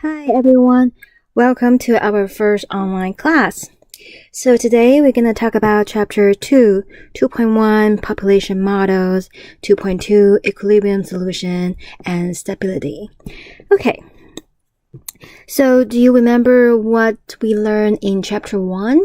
Hi everyone, welcome to our first online class. So today we're going to talk about chapter 2, 2.1 population models, 2.2 equilibrium solution, and stability. Okay, so do you remember what we learned in chapter 1?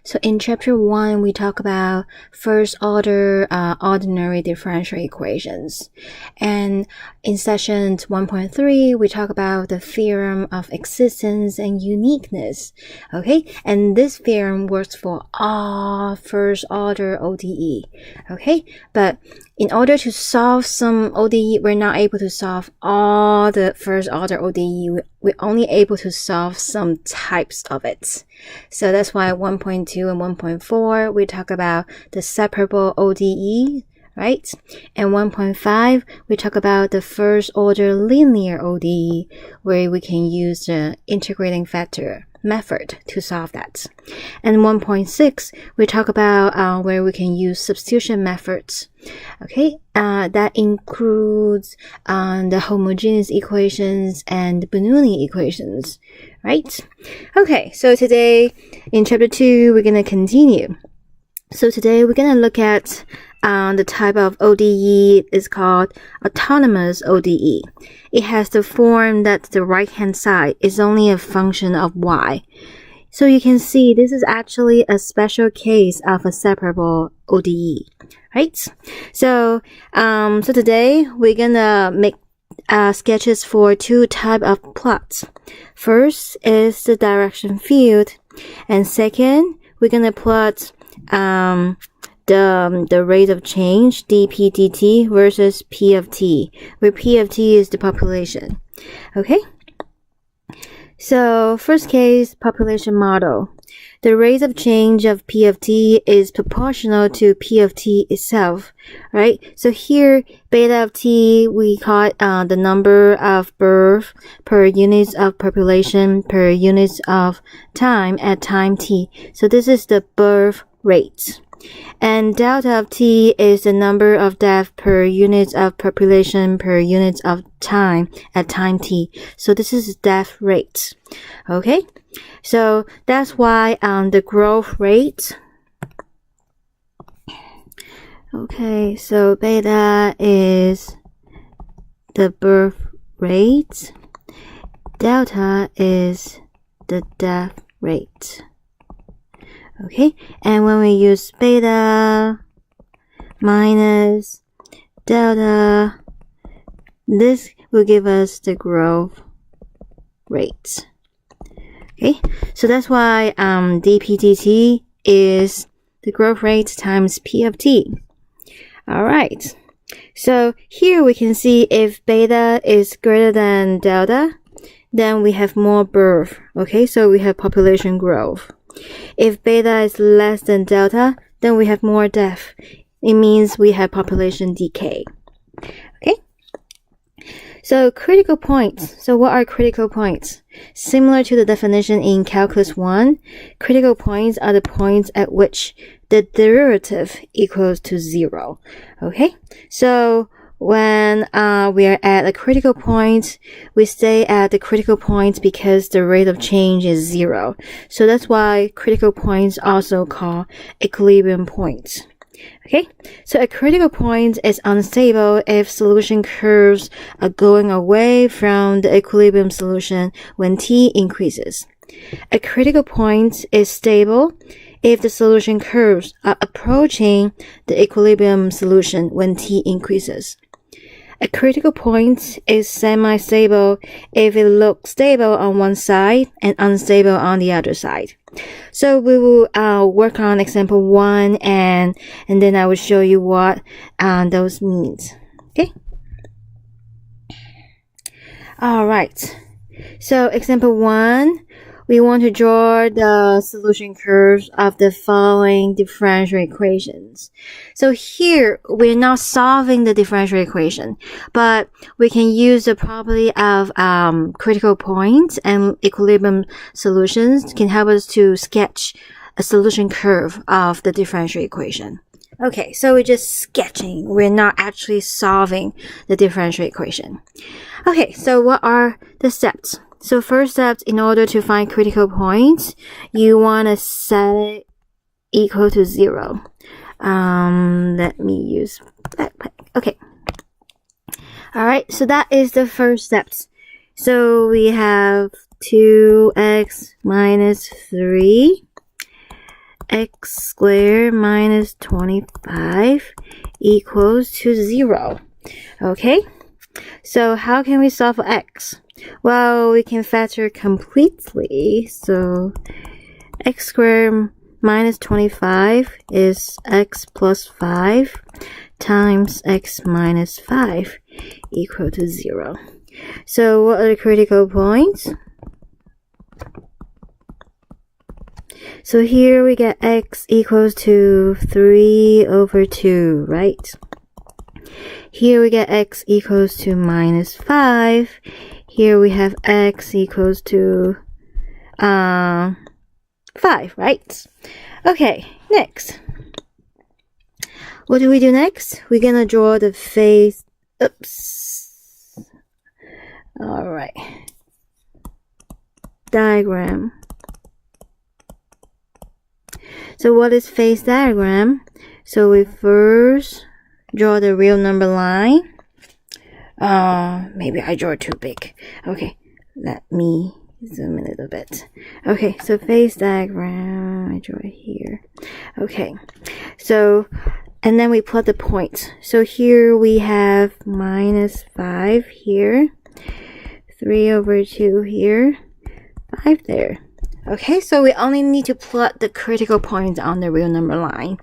So in chapter 1, we talk about first order ordinary differential equations. And in sessions 1.3, we talk about the theorem of existence and uniqueness. Okay, and this theorem works for all first order ODE. Okay, but in order to solve some ODE, we're not able to solve all the first order ODE. We're only able to solve some types of it. So that's why 1.2 and 1.4, we talk about the separable ODE, right? And 1.5, we talk about the first order linear ODE, where we can use the integrating factor method to solve that. And 1.6, we talk about where we can use substitution methods. Okay, that includes the homogeneous equations and Bernoulli equations, right? Okay, so today in chapter 2, we're going to continue. So today we're going to look at the type of ODE is called autonomous ODE. It has the form that the right-hand side is only a function of y. So you can see this is actually a special case of a separable ODE, right? So today we're gonna make sketches for two types of plots. First is the direction field, and second we're gonna plot the rate of change dp dt versus p of t, where p of t is the population. Okay, so first case, population model. The rate of change of p of t is proportional to p of t itself, right? So here, beta of t, we call it the number of birth per units of population per units of time at time t. So this is the birth rate. And delta of t is the number of deaths per unit of population per unit of time at time t. So this is death rate. Okay, so that's why the growth rate. Okay, so beta is the birth rate. Delta is the death rate. Okay, and when we use beta minus delta, this will give us the growth rate. Okay, so that's why dp dt is the growth rate times p of t. Alright, so here we can see if beta is greater than delta, then we have more birth. Okay, so we have population growth. If beta is less than delta, then we have more death. It means we have population decay. Okay? So critical points. So what are critical points? Similar to the definition in Calculus 1, critical points are the points at which the derivative equals to 0. Okay? So when we are at a critical point, we stay at the critical point because the rate of change is 0. So that's why critical points also called equilibrium points. Okay, so a critical point is unstable if solution curves are going away from the equilibrium solution when t increases. A critical point is stable if the solution curves are approaching the equilibrium solution when t increases. A critical point is semi-stable if it looks stable on one side and unstable on the other side. So we will work on example 1 and then I will show you what those means. Okay? Alright. So example 1, we want to draw the solution curves of the following differential equations. So here, we're not solving the differential equation, but we can use the property of critical points and equilibrium solutions can help us to sketch a solution curve of the differential equation. Okay, so we're just sketching. We're not actually solving the differential equation. Okay, so what are the steps? So first step, in order to find critical points, you want to set it equal to 0. Let me use backpack. Okay. Alright, so that is the first steps. So we have 2x minus 3, x squared minus 25 equals to 0. Okay, so how can we solve for x? Well, we can factor completely. So x squared minus 25 is x plus 5 times x minus 5 equal to 0. So what are the critical points? So here we get x equals to 3 over 2, right? Here we get x equals to minus 5. Here we have x equals to 5, right? Okay, next. What do we do next? We're gonna draw the face. Oops. Alright. Diagram. So what is phase diagram? So we first draw the real number line. Maybe I draw too big. Okay, let me zoom in a little bit. Okay, so phase diagram, I draw it here. Okay, so, and then we plot the points. So here we have minus 5 here, 3 over 2 here, 5 there. Okay, so we only need to plot the critical points on the real number line.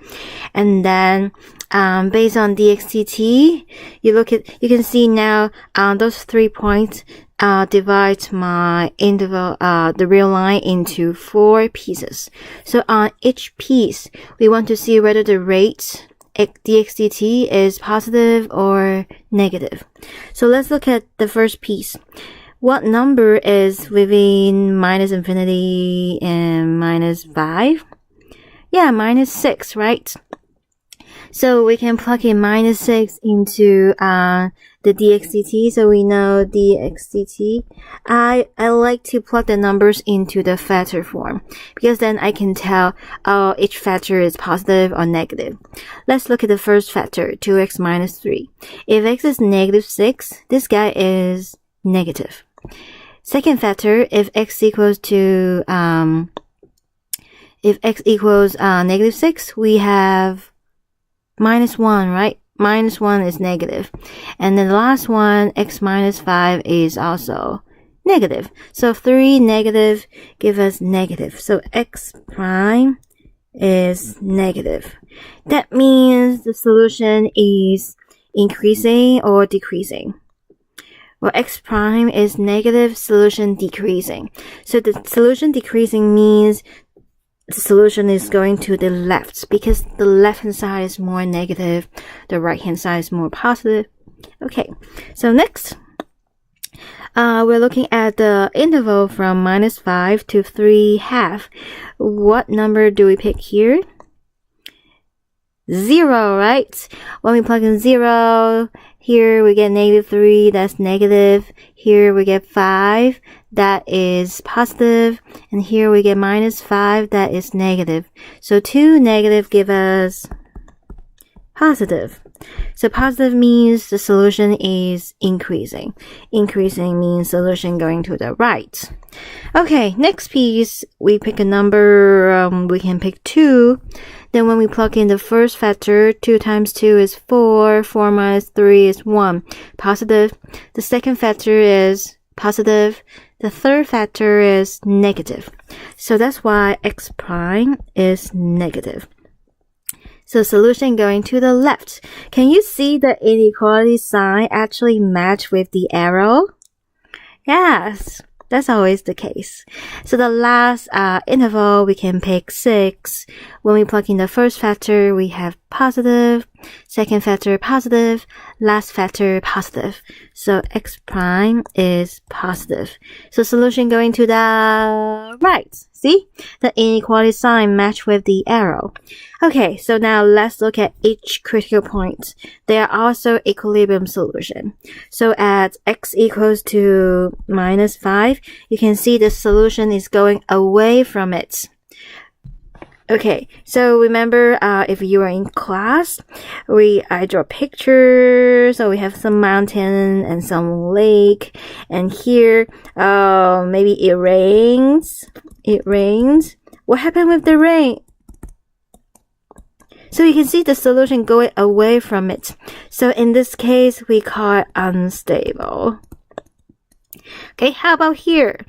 And then, based on dxdt, you can see now, those 3 points, divide my interval, the real line into 4 pieces. So on each piece, we want to see whether the rate dxdt is positive or negative. So let's look at the first piece. What number is within minus infinity and minus 5? Yeah, minus 6, right? So we can plug in minus 6 into the dxdt. So we know dxdt. I like to plug the numbers into the factor form because then I can tell each factor is positive or negative. Let's look at the first factor, 2x minus 3. If x is negative 6, this guy is negative. Second factor, if x equals negative 6, we have minus 1, right? Minus 1 is negative. And then the last one, x minus 5, is also negative. So 3 negative give us negative. So x prime is negative. That means the solution is increasing or decreasing. Well, x prime is negative, solution decreasing. So the solution decreasing means the solution is going to the left because the left-hand side is more negative, the right-hand side is more positive. Okay, so next, we're looking at the interval from minus 5 to 3/2. What number do we pick here? 0, right? When we plug in 0, here we get negative 3, that's negative. Here we get 5, that is positive. And here we get minus 5, that is negative. So 2 negative give us positive. So positive means the solution is increasing. Increasing means solution going to the right. Okay, next piece, we pick a number, we can pick 2. Then when we plug in the first factor, 2 times 2 is 4, 4 minus 3 is 1, positive. The second factor is positive. The third factor is negative. So that's why x prime is negative. So solution going to the left. Can you see the inequality sign actually match with the arrow? Yes, that's always the case. So the last interval, we can pick 6. When we plug in the first factor, we have positive, second factor positive, last factor positive. So x prime is positive. So solution going to the right. See? The inequality sign match with the arrow. Okay, so now let's look at each critical point. They are also equilibrium solution. So at x equals to -5, you can see the solution is going away from it. Okay, so remember, if you are in class, I draw pictures. So we have some mountain and some lake, and here, maybe it rains. It rains. What happened with the rain? So you can see the solution going away from it. So in this case, we call it unstable. Okay, how about here?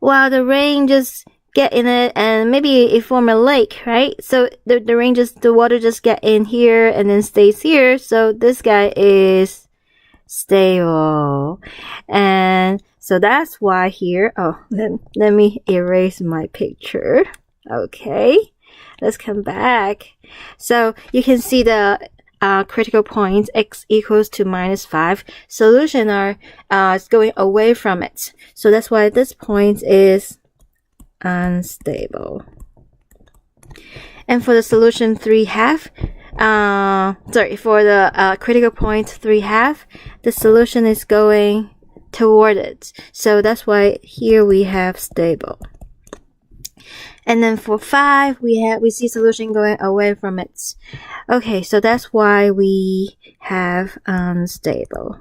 Well, the rain just get in it and maybe it form a lake, right? So the water just get in here and then stays here. So this guy is stable. And so that's why here, let me erase my picture. Okay, let's come back. So you can see the critical points x equals to -5. Solution is going away from it. So that's why this point is unstable. And for the solution 3/2, for the critical point 3/2, the solution is going toward it. So that's why here we have stable. And then for 5, we see solution going away from it. Okay, so that's why we have unstable.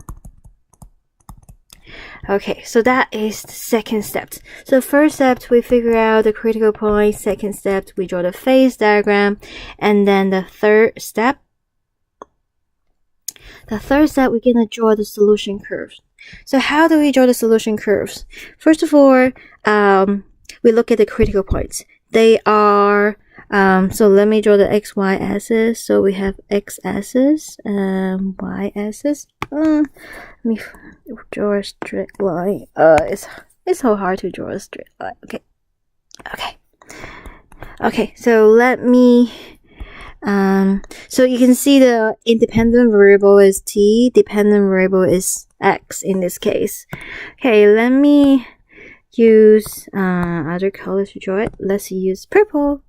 Okay, so that is the second step. So first step, we figure out the critical point. Second step, we draw the phase diagram. And then the third step, we're going to draw the solution curves. So how do we draw the solution curves? First of all, we look at the critical points. They are, so let me draw the x, y axis. So we have x axis and y axis. Let me draw a straight line. It's so hard to draw a straight line. Okay, so let me, so you can see the independent variable is t, dependent variable is x in this case. Okay, let me use other colors to draw it. Let's use purple.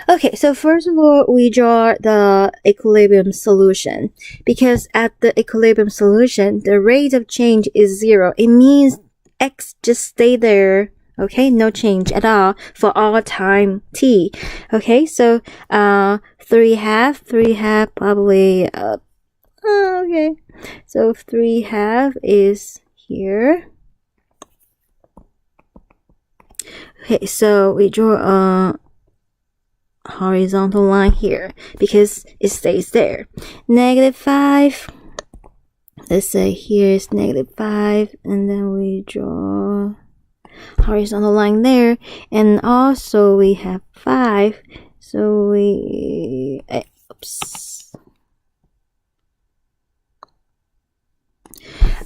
Okay, so first of all, we draw the equilibrium solution. Because at the equilibrium solution, the rate of change is 0. It means x just stay there. Okay, no change at all for all time t. Okay, so 3/2 probably okay. So 3/2 is here. Okay, so we draw a horizontal line here because it stays there. -5. Let's say here is -5, and then we draw horizontal line there, and also we have 5. So we oops.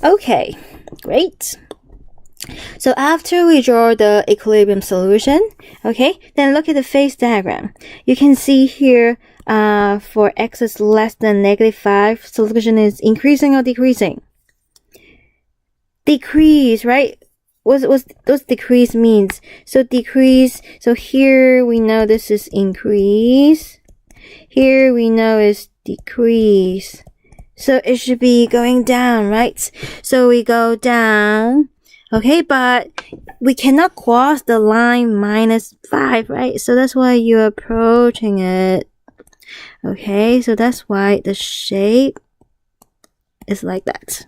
Okay, great. So after we draw the equilibrium solution, okay, then look at the phase diagram. You can see here, for x is less than -5, solution is increasing or decreasing? Decrease, right? What does decrease means? So decrease, so here we know this is increase. Here we know is decrease. So it should be going down, right? So we go down. Okay, but we cannot cross the line -5, right? So that's why you're approaching it. Okay, so that's why the shape is like that.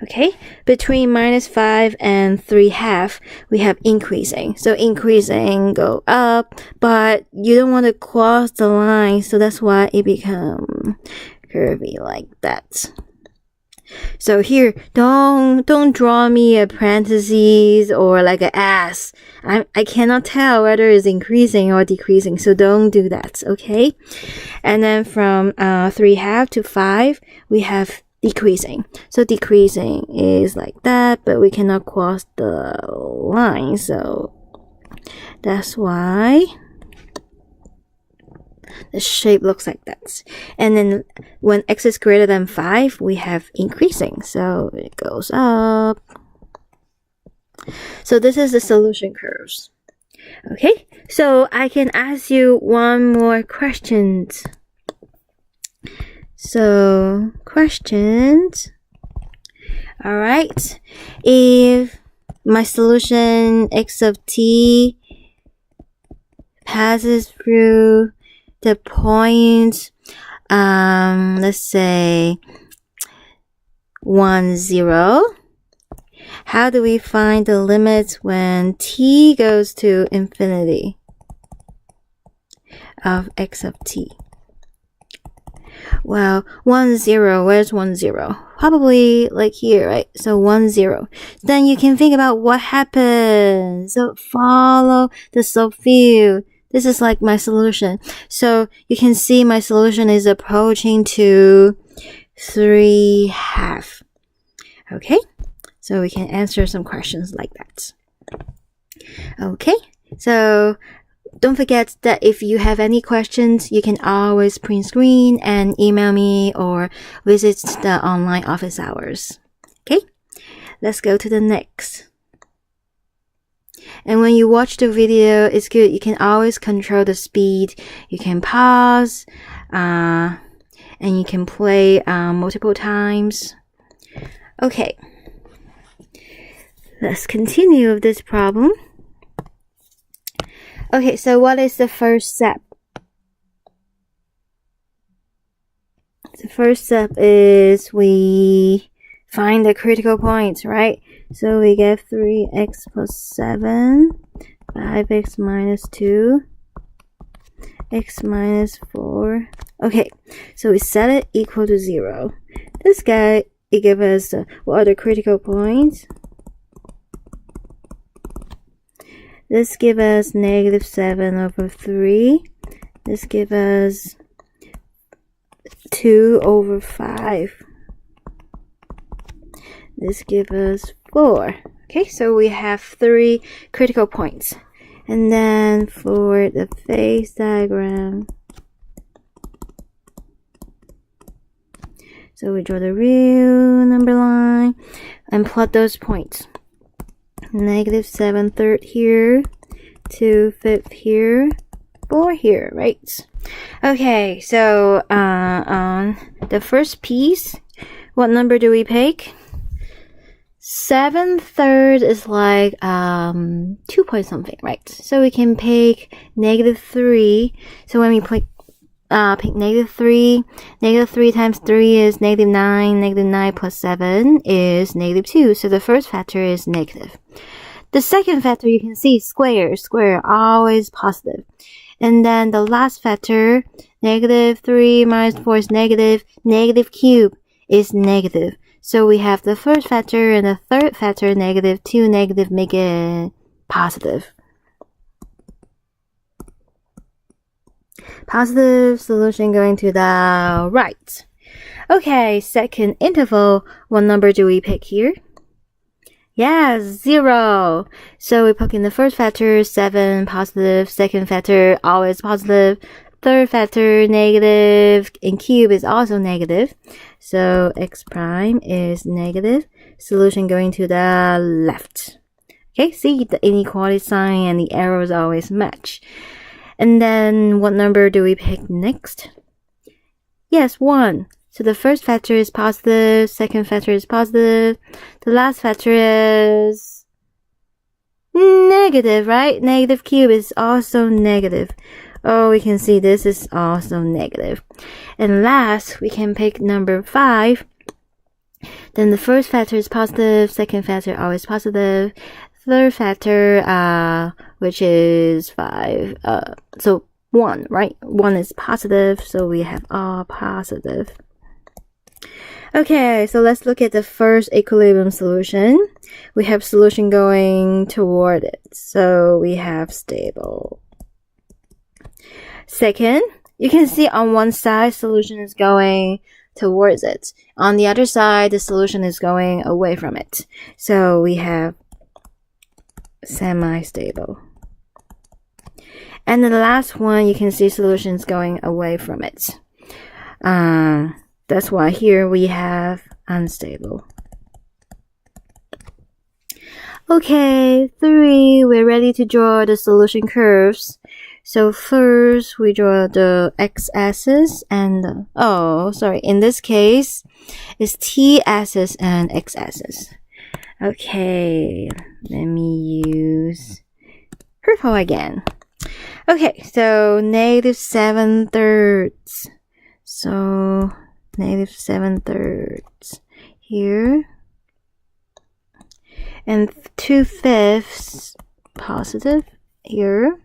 Okay, between -5 and 3/2, we have increasing. So increasing, go up, but you don't want to cross the line, so that's why it becomes curvy like that. So here, don't draw me a parentheses or like an S. I cannot tell whether it's increasing or decreasing, so don't do that, okay? And then from 3/2 to 5, we have decreasing. So decreasing is like that, but we cannot cross the line, so that's why the shape looks like that. And then when x is greater than 5, we have increasing. So it goes up. So this is the solution curves. Okay, so I can ask you one more question. So, questions. Alright, if my solution x of t passes through the point, let's say 1, 0, how do we find the limits when t goes to infinity of x of t? Well, 1, 0, where's 1, 0? Probably like here, right? So 1, 0. Then you can think about what happens. So follow the slope field. This is like my solution. So you can see my solution is approaching to 3/2. Okay? So we can answer some questions like that. Okay? So don't forget that if you have any questions, you can always print screen and email me or visit the online office hours. Okay? Let's go to the next. And when you watch the video, it's good. You can always control the speed. You can pause, and you can play multiple times. Okay. Let's continue with this problem. Okay, so what is the first step? The first step is we find the critical points, right? So we get 3x plus 7, 5x minus 2, x minus 4. Okay, so we set it equal to 0. This guy, it gives us what are the critical points? This gives us negative 7 over 3. This gives us 2 over 5. This gives us 4. Okay, so we have 3 critical points. And then for the phase diagram, so we draw the real number line and plot those points. Negative 7/3 here, 2/5 here, 4 here, right? Okay, so on the first piece, what number do we pick? 7/3 is like 2 point something, right? So we can pick negative 3. So when we pick negative 3, negative 3 times 3 is negative 9, negative 9 plus 7 is negative 2. So the first factor is negative. The second factor you can see square, always positive. And then the last factor, negative 3 minus 4 is negative, negative cube is negative. So we have the first factor and the third factor, negative 2, negative, make it positive. Positive solution going to the right. Okay, second interval, what number do we pick here? Yeah, 0. So we put in the first factor, 7, positive. Second factor, always positive. Third factor, negative. And cube is also negative. So x prime is negative. Solution going to the left. Okay, see the inequality sign and the arrows always match. And then what number do we pick next? Yes, 1. So the first factor is positive, second factor is positive, the last factor is negative, right? Negative cube is also negative. Oh, we can see this is also negative. And last, we can pick number 5. Then the first factor is positive, second factor always positive, third factor, which is 5, so 1, right? 1 is positive, so we have all positive. Okay, so let's look at the first equilibrium solution. We have solution going toward it. So we have stable. Second, you can see on one side, solution is going towards it. On the other side, the solution is going away from it. So we have semi-stable. And the last one, you can see solutions going away from it. That's why here we have unstable. Okay, 3, we're ready to draw the solution curves. So first we draw the x-axis and in this case it's t-axis and x-axis. Okay, let me use purple again. Okay, so -7/3. So -7/3 here. And 2/5 positive here.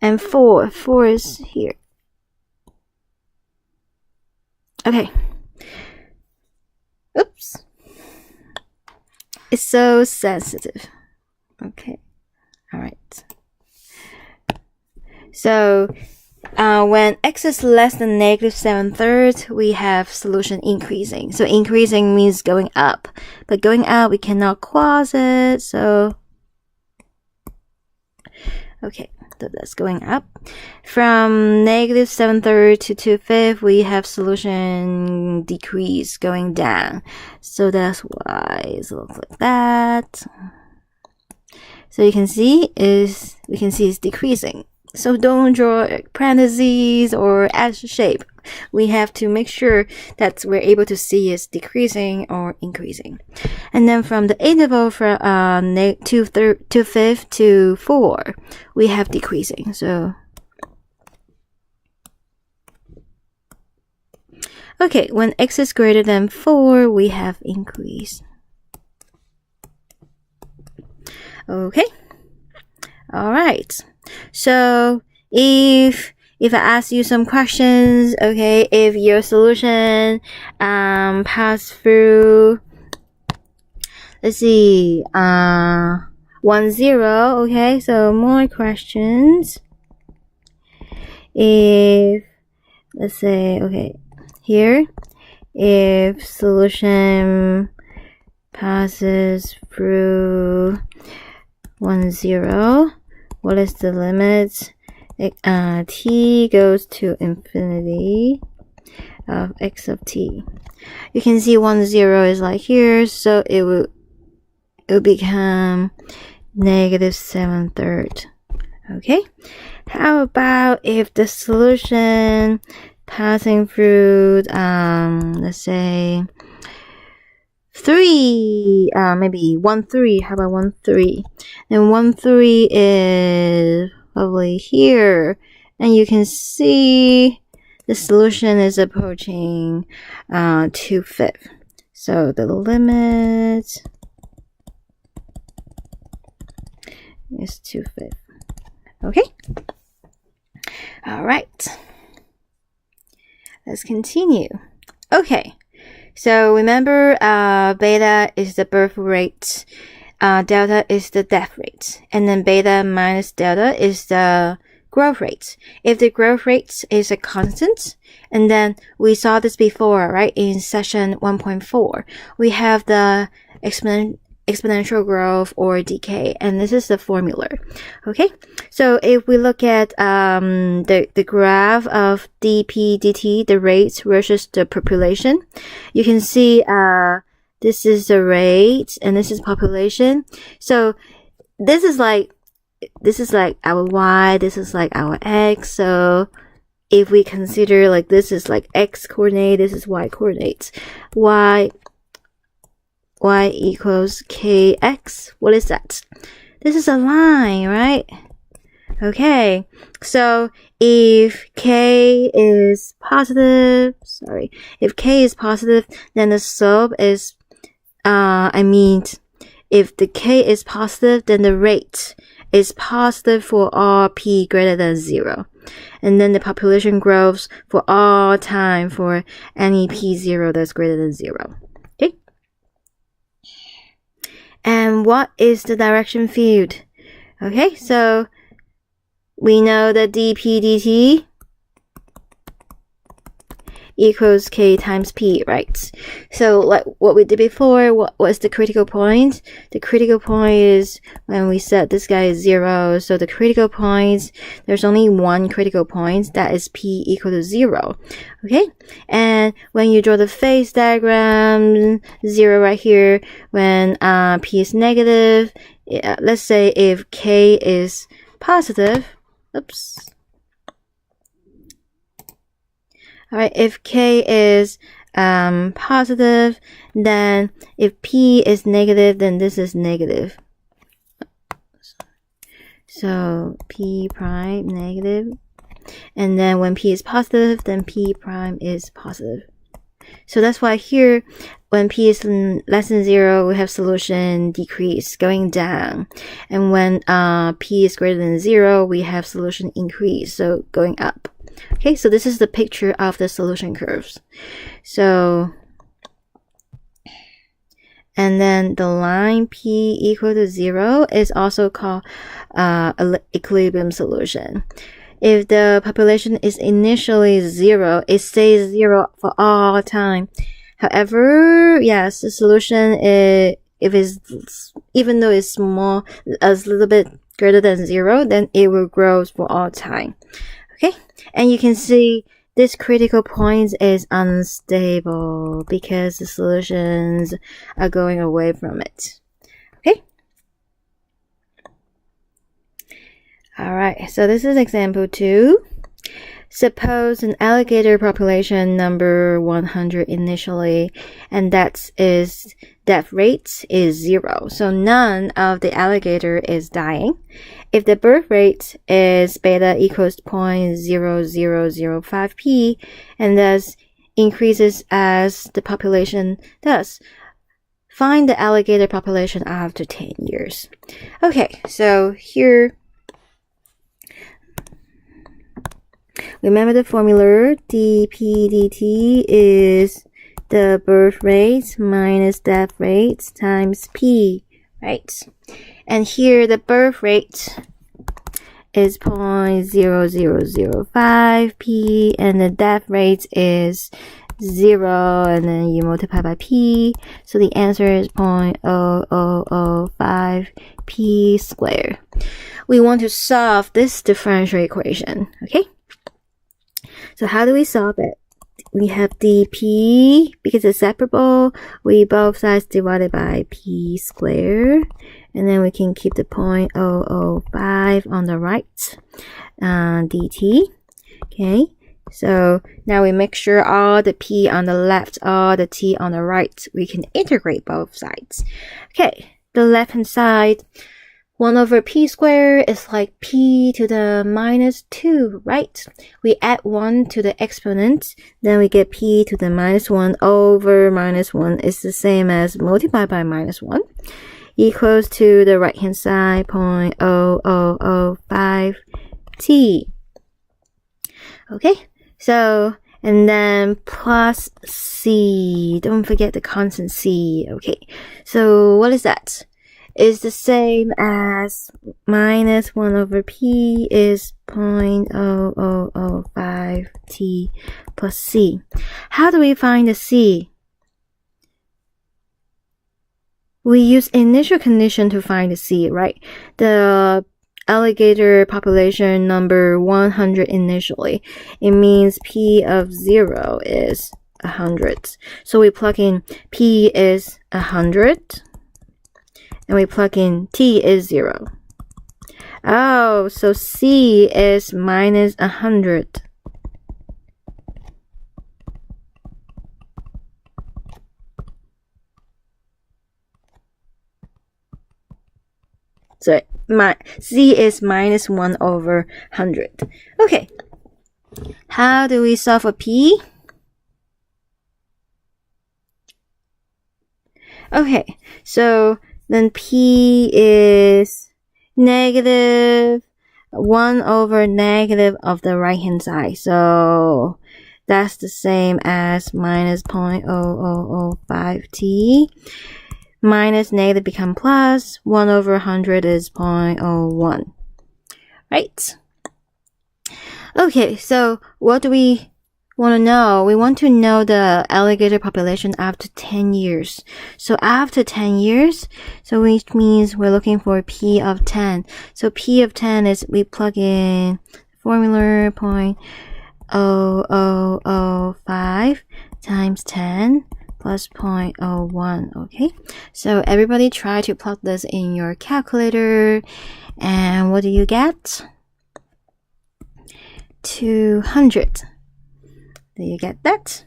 And 4 is here. Okay. Oops. It's so sensitive. Okay. All right. So when x is less than -7/3, we have solution increasing. So increasing means going up. But going up, we cannot cross it. So, okay. So that's going up. From -7/3 to 2/5, we have solution decrease going down. So that's why it looks like that. So you can see it's decreasing. So don't draw parentheses or S shape. We have to make sure that we're able to see it's decreasing or increasing. And then from the interval from 2/5 to 4, we have decreasing. So okay, when x is greater than 4, we have increase. Okay. All right. So if I ask you some questions, okay, if your solution pass through, let's see, 1, 0, okay, so more questions. If, let's say, okay, here, if solution passes through 1, 0, what is the limit? T goes to infinity of x of t. You can see 1, 0 is like here, so it will become -7/3. Okay. How about if the solution passing through, let's say 3, maybe 1, 3. How about 1, 3? And 1, 3 is probably here, and you can see the solution is approaching 2/5. So the limit is 2/5. Okay. All right. Let's continue. Okay. So remember, beta is the birth rate, delta is the death rate, and then beta minus delta is the growth rate. If the growth rate is a constant, and then we saw this before, right, in session 1.4, we have the exponential growth or decay, and this is the formula. Okay, so if we look at the graph of dp dt, the rates versus the population, you can see this is the rate and this is population. So this is like our y, this is like our x. So if we consider like this is like x coordinate, this is y coordinates, y equals kx. What is that? This is a line, right? Okay, so if k is positive, if k is positive, then the slope is, if the k is positive, then the rate is positive for all p greater than 0. And then the population grows for all time for any p0 that's greater than 0. Okay? And what is the direction field? Okay, so we know that dp dt equals k times p, right? So like what we did before, what was the critical point? The critical point is when we set this guy is 0. So the critical point, there's only one critical point, that is p equal to 0. Okay, and when you draw the phase diagram, 0 right here, when p is negative, let's say if k is positive, oops. Alright, if k is positive, then if p is negative, then this is negative. So p prime negative. And then when p is positive, then p prime is positive. So that's why here, when p is less than 0, we have solution decrease, going down. And when p is greater than 0, we have solution increase, so going up. Okay, so this is the picture of the solution curves. So, and then the line p equal to 0 is also called equilibrium solution. If the population is initially 0, it stays 0 for all time. However, yes, the solution is, if it's, even though it's small, a little bit greater than 0, then it will grow for all time. Okay, and you can see this critical point is unstable because the solutions are going away from it. Okay. Alright, so this is example 2. Suppose an alligator population number 100 initially, and death rate is 0. So none of the alligator is dying. If the birth rate is beta equals 0.0005p, and thus increases as the population does, find the alligator population after 10 years. Okay, so here, remember the formula, dp dt is the birth rate minus death rate times p, right? And here the birth rate is 0.0005p, and the death rate is 0, and then you multiply by p, so the answer is 0.0005p squared. We want to solve this differential equation, okay? So how do we solve it? We have dp, because it's separable, we both sides divided by p squared, and then we can keep the 0.005 on the right, dt. Okay, so now we make sure all the p on the left, all the t on the right, we can integrate both sides. Okay, the left hand side, 1 over p squared is like p to the minus 2, right? We add 1 to the exponent, then we get p to the minus 1 over minus 1 is the same as multiply by minus 1, equals to the right hand side 0.0005t. Okay, so, and then plus c, don't forget the constant c. Okay, so what is that? Is the same as minus 1 over p is 0.0005t plus c. How do we find the c? We use initial condition to find the c, right? The alligator population number 100 initially. It means p of 0 is 100. So we plug in p is 100. And we plug in t is 0. Oh, so c is minus 100. So c is minus 1 over 100. Okay. How do we solve for p? Okay, so then p is negative 1 over negative of the right hand side. So that's the same as minus 0.0005t. Minus negative become plus. 1 over 100 is 0.01. Right? Okay, so what do we we want to know the alligator population after 10 years. So after 10 years, so which means we're looking for P of 10. So P of 10 is, we plug in formula 0.0005 times 10 plus 0.01. Okay, so everybody try to plug this in your calculator, and what do you get? 200. Do you get that?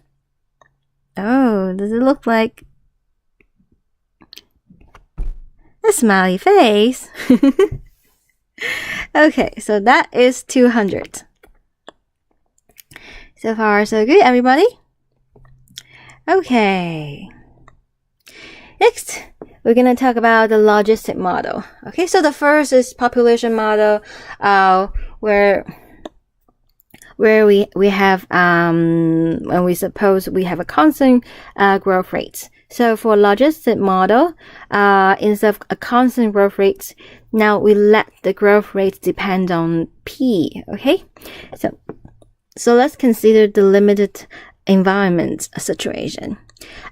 Oh, does it look like a smiley face? Okay, so that is 200. So far, so good, everybody? Okay. Next, we're going to talk about the logistic model. Okay, so the first is population model, where we have, when we suppose we have a constant growth rate. So for logistic model, instead of a constant growth rate, now we let the growth rate depend on P. Okay, so let's consider the limited environment situation.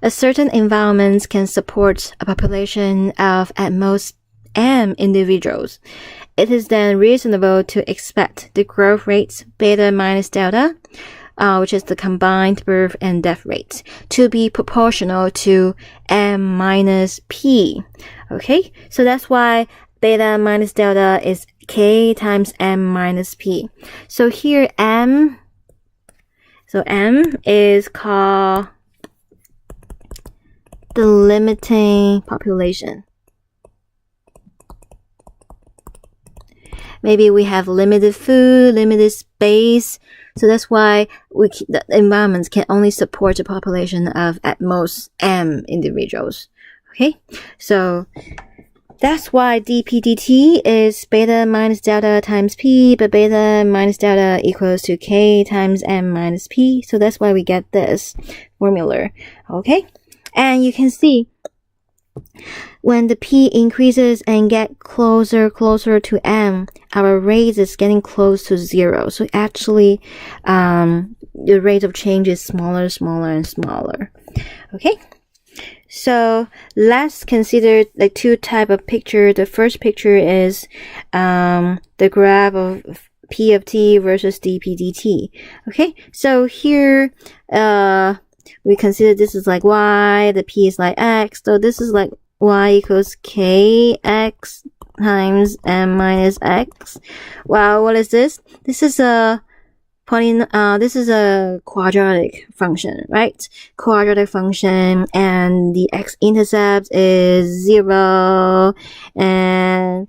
A certain environment can support a population of at most m individuals. It is then reasonable to expect the growth rates beta minus delta, which is the combined birth and death rate, to be proportional to m minus p. Okay, so that's why beta minus delta is k times m minus p. So here m is called the limiting population. Maybe we have limited food, limited space, so that's why the environments can only support a population of at most m individuals. Okay, so that's why dp dt is beta minus delta times p, but beta minus delta equals to k times m minus p. So that's why we get this formula. Okay, and you can see when the p increases and get closer to m, our rate is getting close to 0. So actually, the rate of change is smaller and smaller. Okay. So let's consider the two type of picture. The first picture is the graph of P of t versus dp dt. Okay, so here we consider this is like y, the p is like x, so this is like y equals kx times m minus x. Wow, what is this? This is a quadratic function, right? Quadratic function, and the x-intercept is 0, and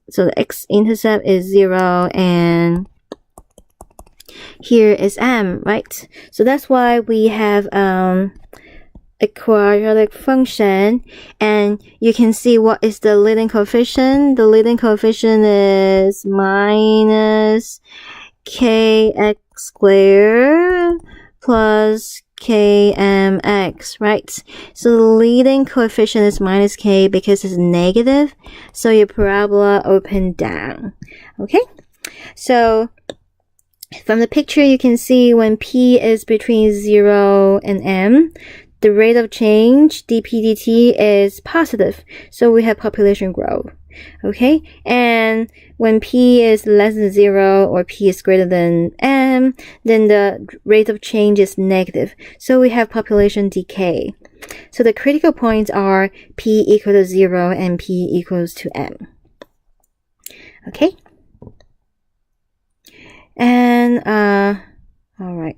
so the x-intercept is 0, and here is m, right? So that's why we have a quadratic function, and you can see what is the leading coefficient. The leading coefficient is minus kx squared plus kmx, right? So the leading coefficient is minus k because it's negative, so your parabola open down. Okay, so from the picture you can see when p is between 0 and m, the rate of change dp dt is positive, so we have population growth. Okay, and when p is less than 0 or p is greater than m, then the rate of change is negative, so we have population decay. So the critical points are p equal to 0 and p equals to m. Okay, and alright,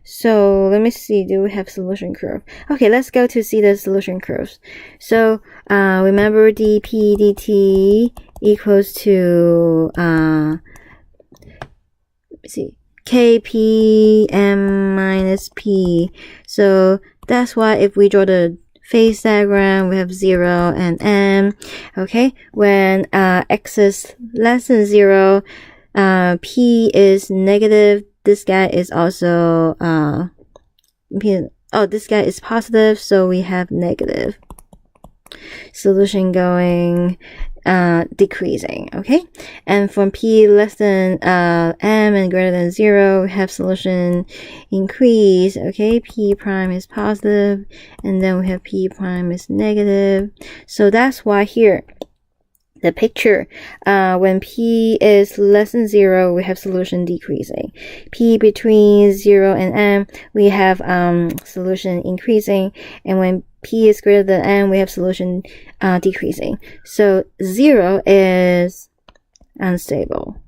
so let me see, do we have solution curve? Okay, let's go to see the solution curves. So remember dp dt equals to let me see, kp m minus p. So that's why if we draw the phase diagram, we have 0 and m. Okay, when x is less than 0, p is negative. This guy is also this guy is positive, so we have negative. Solution going decreasing, okay? And from p less than m and greater than 0, we have solution increase, okay? P prime is positive, and then we have p prime is negative. So that's why here, the picture, when p is less than 0, we have solution decreasing. P between 0 and m, we have solution increasing, and when p is greater than m, we have solution decreasing. So 0 is unstable.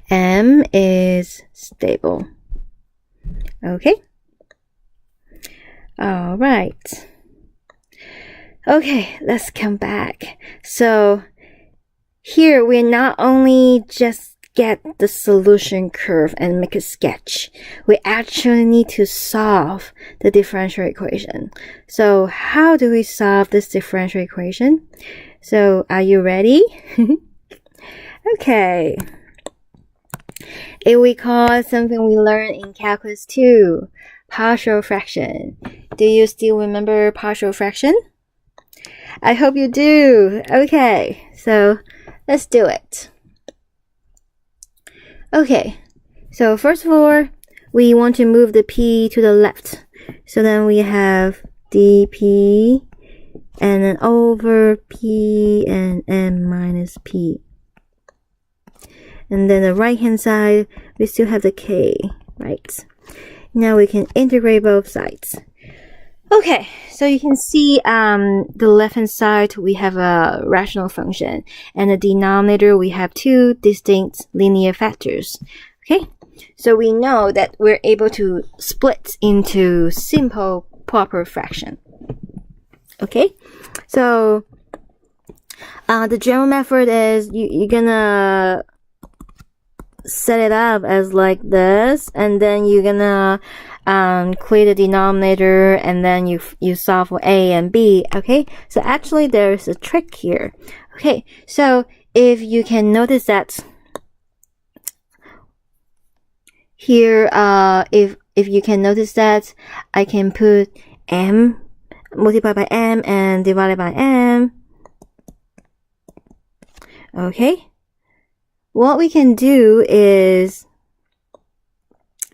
M is stable. Okay? All right. Okay, let's come back. So here we not only just get the solution curve and make a sketch, we actually need to solve the differential equation. So how do we solve this differential equation? So are you ready? Okay. If we call something we learned in Calculus 2, partial fraction. Do you still remember partial fraction? I hope you do. Okay, so let's do it. Okay, so first of all, we want to move the p to the left. So then we have dp and then over p and m minus p. And then the right hand side, we still have the k, right? Now we can integrate both sides. Okay, so you can see the left hand side we have a rational function, and the denominator we have two distinct linear factors. Okay, so we know that we're able to split into simple proper fraction. Okay, so the general method is you're gonna set it up as like this, and then you're gonna create a denominator, and then you solve for a and b. Okay, so actually there's a trick here. Okay, so if you can notice that here, if you can notice that I can put m multiplied by m and divided by m. Okay, what we can do is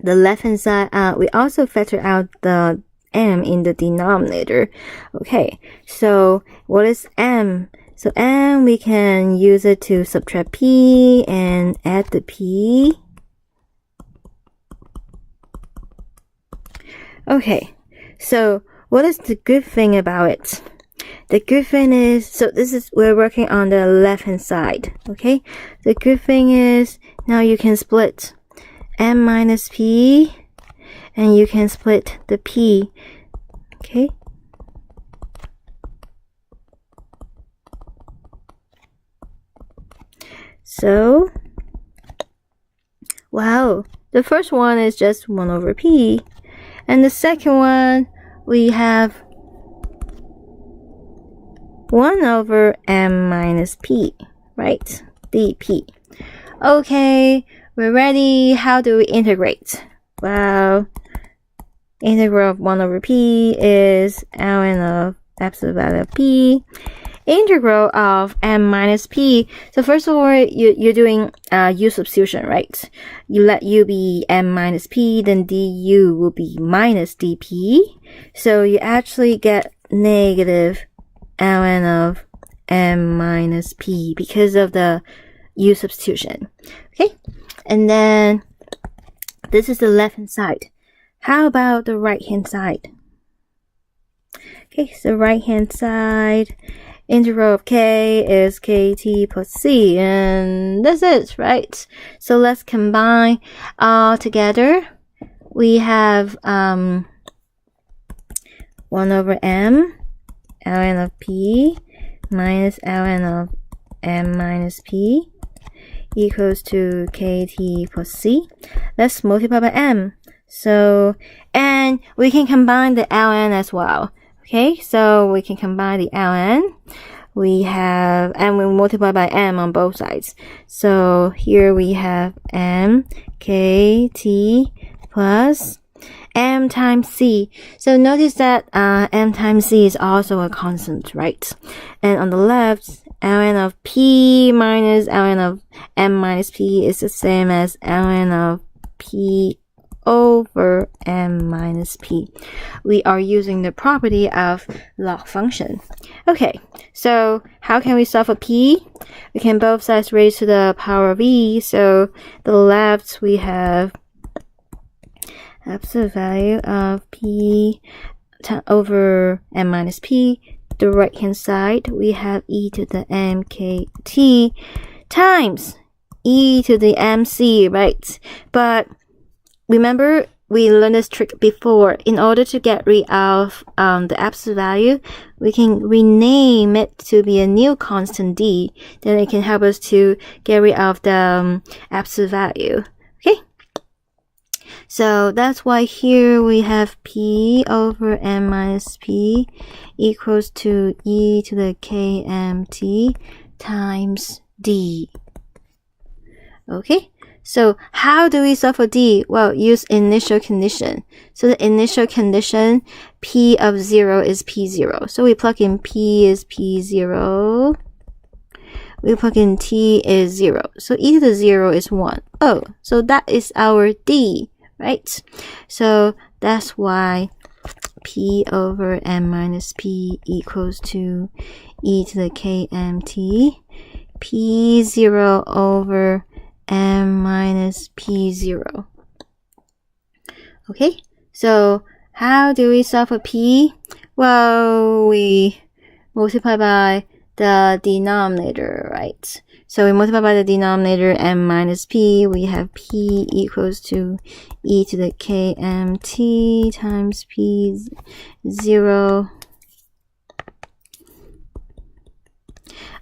the left hand side, we also factor out the m in the denominator. Okay, so what is m? So m, we can use it to subtract p and add the p. Okay, so what is the good thing about it? The good thing is, so we're working on the left hand side. Okay, the good thing is now you can split m minus p, and you can split the p. Okay, so wow, the first one is just 1 over p, and the second one we have 1 over m minus p, right? dp. Okay, we're ready. How do we integrate? Well, integral of 1 over p is ln of absolute value of p. Integral of m minus p. So first of all, you're doing u substitution, right? You let u be m minus p, then du will be minus dp. So you actually get negative ln of m minus p because of the u substitution. Okay, and then this is the left hand side. How about the right hand side? Okay, so right hand side, integral of k is kt plus c, and that's it, right? So let's combine all together. We have 1 over m ln of p minus ln of m minus p equals to kt plus c. Let's multiply by m. So, and we can combine the ln as well. Okay, so we can combine the ln. We have, and we multiply by m on both sides. So here we have m kt plus m times c. So notice that m times c is also a constant, right? And on the left, ln of p minus ln of m minus p is the same as ln of p over m minus p. We are using the property of log function. Okay, so how can we solve for p? We can both sides raise to the power of e. So the left we have absolute value of p over m minus p. The right hand side we have e to the mkt times e to the mc, right? But remember, we learned this trick before. In order to get rid of the absolute value, we can rename it to be a new constant d. Then it can help us to get rid of the absolute value. Okay? So that's why here we have p over m minus p equals to e to the kmt times d. Okay? So how do we solve for d? Well, use initial condition. So the initial condition, p of 0 is p0. So we plug in p is p0. We plug in t is 0. So e to the 0 is 1. Oh, so that is our d, right? So that's why p over m minus p equals to e to the kmt p0 over m minus p0. Okay, so how do we solve for p? Well, we multiply by the denominator, right? So we multiply by the denominator m minus p. We have p equals to e to the kmt times p0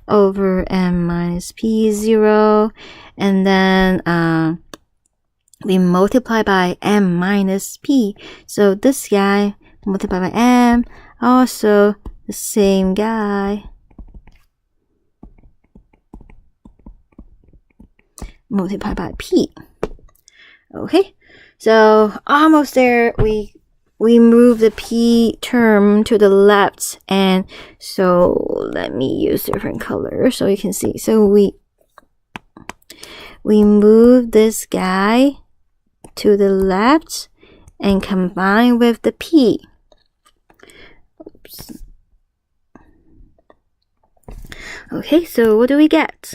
over m minus p0, and then we multiply by m minus p. So this guy multiply by m, also the same guy multiply by p. Okay, so almost there. We move the p term to the left, and so let me use different colors so you can see. So we move this guy to the left and combine with the p. Oops. Okay, so what do we get?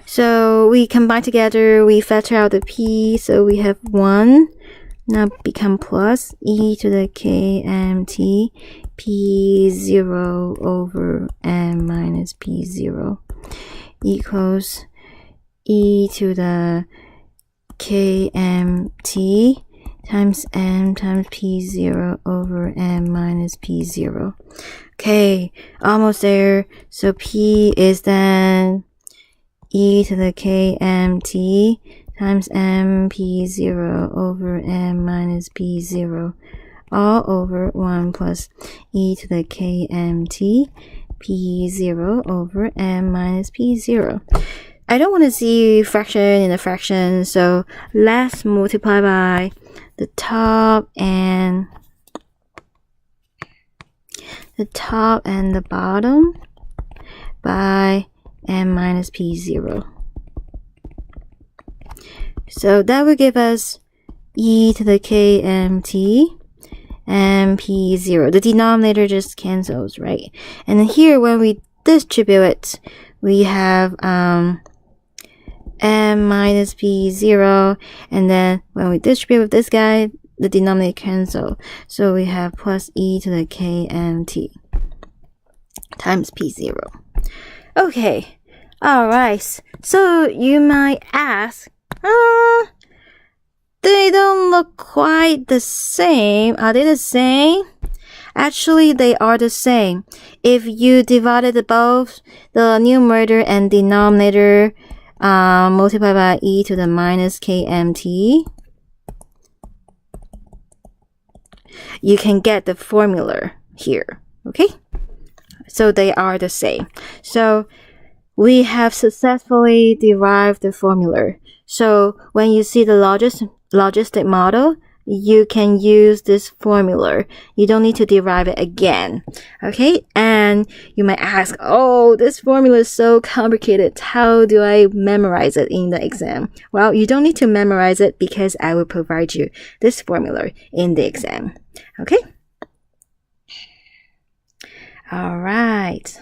So we combine together, we factor out the p, so we have 1. Now become plus e to the kmt p0 over m minus p0 equals e to the kmt times m times p0 over m minus p0. Okay, almost there. So p is then e to the kmt times m p0 over m minus p0 all over 1 plus e to the kmt p0 over m minus p0. I don't want to see fraction in a fraction, so let's multiply by the top and the bottom by m minus p0. So that will give us e to the kmt and p0. The denominator just cancels, right? And then here, when we distribute it, we have m minus p0, and then when we distribute with this guy, the denominator cancel. So we have plus e to the kmt times p0. Okay, alright. So you might ask, they don't look quite the same. Are they the same? Actually, they are the same. If you divided both the numerator and denominator, multiply by e to the minus kmt, you can get the formula here. Okay? So they are the same. So we have successfully derived the formula. So when you see the logistic model, you can use this formula. You don't need to derive it again. Okay, and you might ask, oh, this formula is so complicated. How do I memorize it in the exam? Well, you don't need to memorize it because I will provide you this formula in the exam. Okay? All right.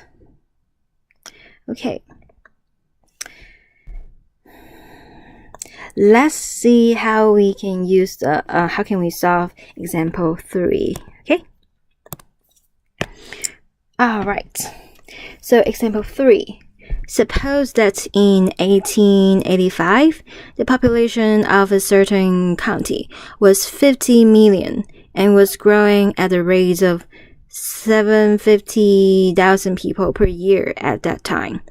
Okay. Let's see how we can use the how can we solve example 3. Okay. All right. So example 3. Suppose that in 1885, the population of a certain county was 50 million and was growing at a rate of 750,000 people per year at that time.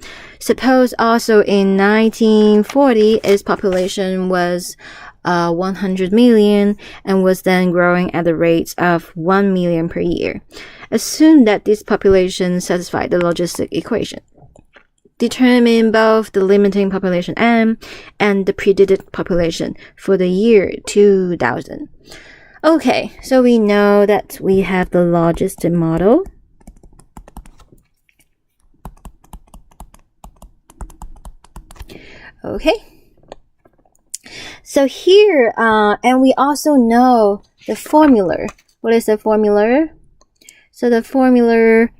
Suppose also in 1940, its population was 100 million and was then growing at the rate of 1 million per year. Assume that this population satisfied the logistic equation. Determine both the limiting population M and the predicted population for the year 2000. Okay, so we know that we have the logistic model. Okay. So here, and we also know the formula. What is the formula? So the formula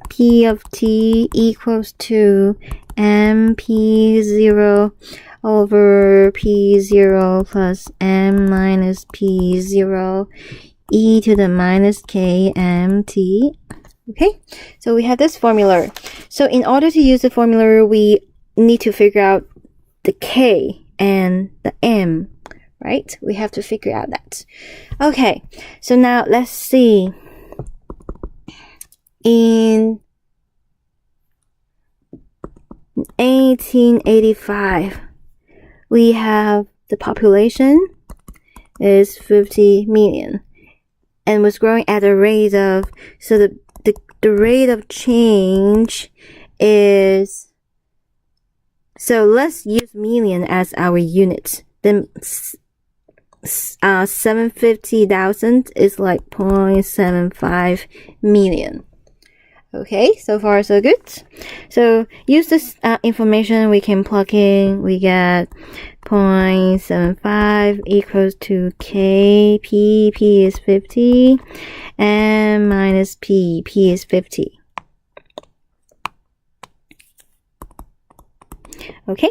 P of t equals to MP0 over P0 plus M minus P0 e to the minus KMT. Okay, so we have this formula. So in order to use the formula, we need to figure out the K and the M, right? We have to figure out that. Okay, so now let's see. In 1885, we have the population is 50 million and was growing at a rate of, so the rate of change is, so let's use million as our unit. Then 750,000 is like 0.75 million. Okay, so far so good. So use this information, we can plug in, we get 0.75 equals to K, P is 50, and minus P is 50. Okay,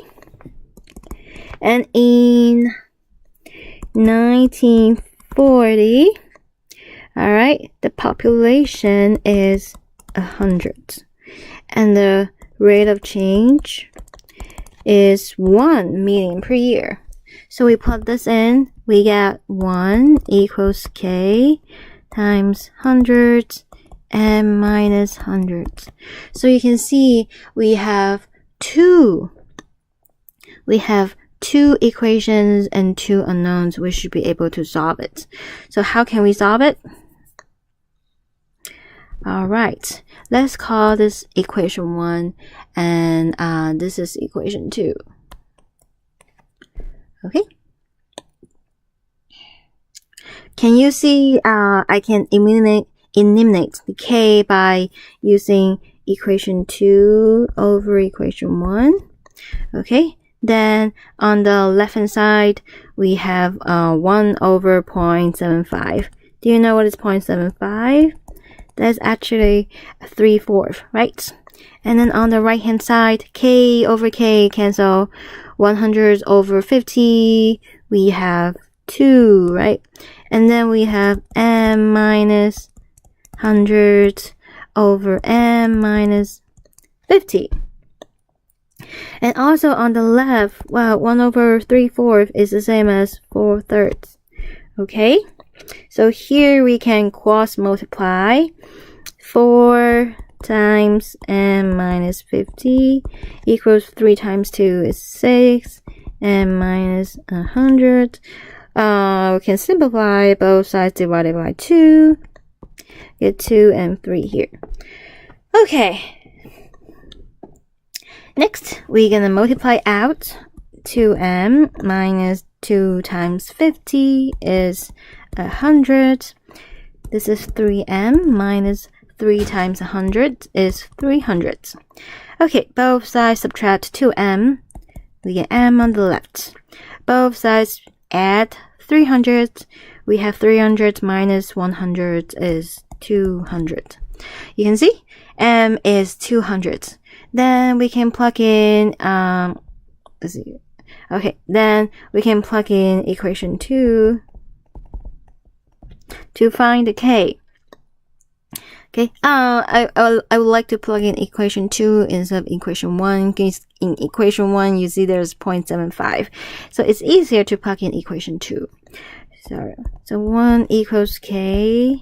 and in 1940, all right, the population is 100 and the rate of change is 1 million per year. So we plug this in, we get 1 equals K times 100 and minus 100. So you can see we have two equations and 2 unknowns. We should be able to solve it. So how can we solve it? Alright, let's call this equation 1 and this is equation 2. Okay. Can you see I can eliminate the K by using equation 2 over equation 1. Okay, then on the left hand side we have 1 over 0.75. Do you know what is 0.75? That's actually 3/4, right? And then on the right hand side, K over K cancel. 100 over 50, we have 2, right? And then we have M minus 100 over M minus 50. And also on the left, well, 1 over 3/4 is the same as 4/3. Okay? So here we can cross multiply. 4 times M minus 50 equals 3 times 2 is 6. M minus 100. We can simplify both sides divided by 2. Get 2 and 3 here. Okay. Next, we're gonna multiply out 2M minus 2 times 50 is 100. This is 3m minus 3 times 100 is 300. Okay, both sides subtract 2m. We get m on the left. Both sides add 300. We have 300 minus 100 is 200. You can see m is 200. Then we can plug in, let's see. Okay, then we can plug in equation 2 to find the k. Okay, I would like to plug in equation 2 instead of equation 1. In equation 1, you see there's 0.75. So it's easier to plug in equation 2. So 1 equals k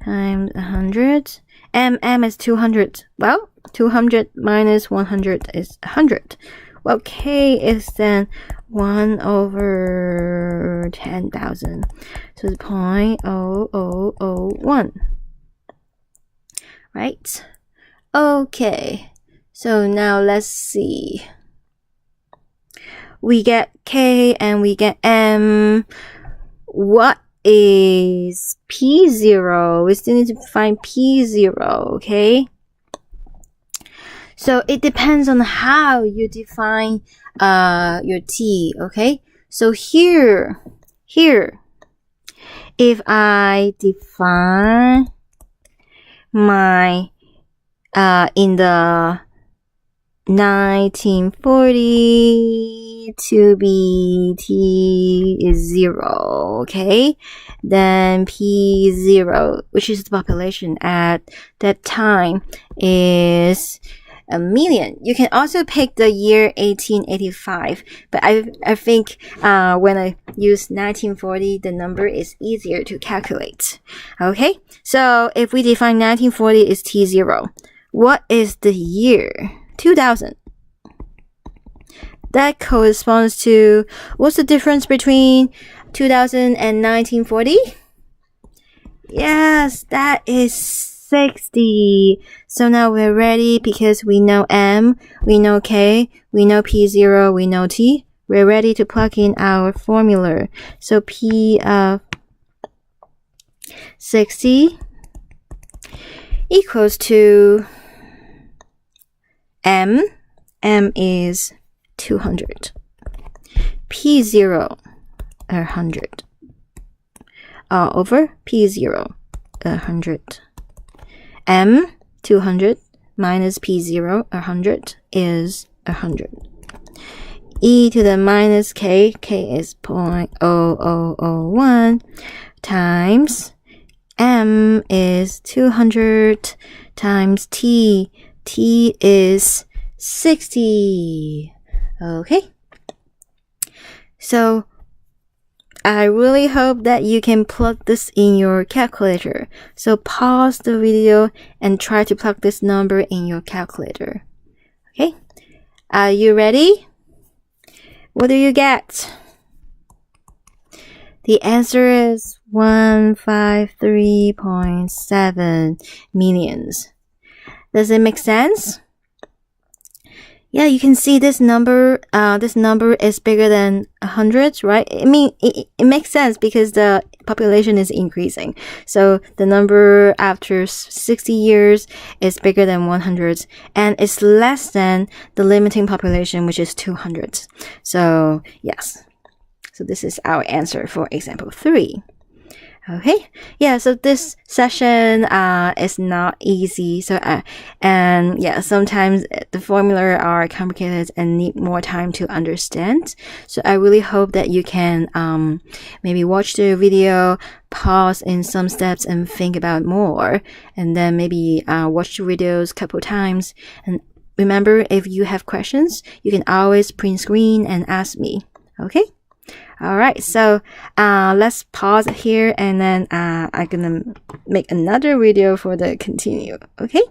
times 100. M is 200. Well, 200 minus 100 is 100. Well, k is then 1 over 10,000. So it's 0.0001. Right? Okay. So now let's see. We get k and we get m. What is P0? We still need to find P0, okay? So it depends on how you define your t, okay? So here, if I define my in the 1940 to be t is 0, okay? Then P0, which is the population at that time, is 1,000,000. You can also pick the year 1885, but I think when I use 1940, the number is easier to calculate. Okay, so if we define 1940 is T0, what is the year? 2000. That corresponds to, what's the difference between 2000 and 1940? Yes, that is 60. So now we're ready because we know m, we know k, we know P0, we know t. We're ready to plug in our formula. So P of 60 equals to m is 200. P0 100 over P0 100. M 200 minus P0 100 is 100. E to the minus k is 0.0001 times m is 200 times t is 60. Okay, so I really hope that you can plug this in your calculator. So pause the video and try to plug this number in your calculator. Okay, are you ready? What do you get? The answer is 153.7 millions. Does it make sense? Yeah, you can see this number is bigger than 100, right? I mean, it makes sense because the population is increasing. So the number after 60 years is bigger than 100, and it's less than the limiting population, which is 200. So yes. So this is our answer for example 3. Okay, yeah, so this session is not easy. So and yeah, sometimes the formula are complicated and need more time to understand. So I really hope that you can maybe watch the video, pause in some steps and think about more, and then maybe watch the videos a couple times. And remember, if you have questions, you can always print screen and ask me. Okay. Alright, so let's pause here and then I'm gonna make another video for the continue, okay?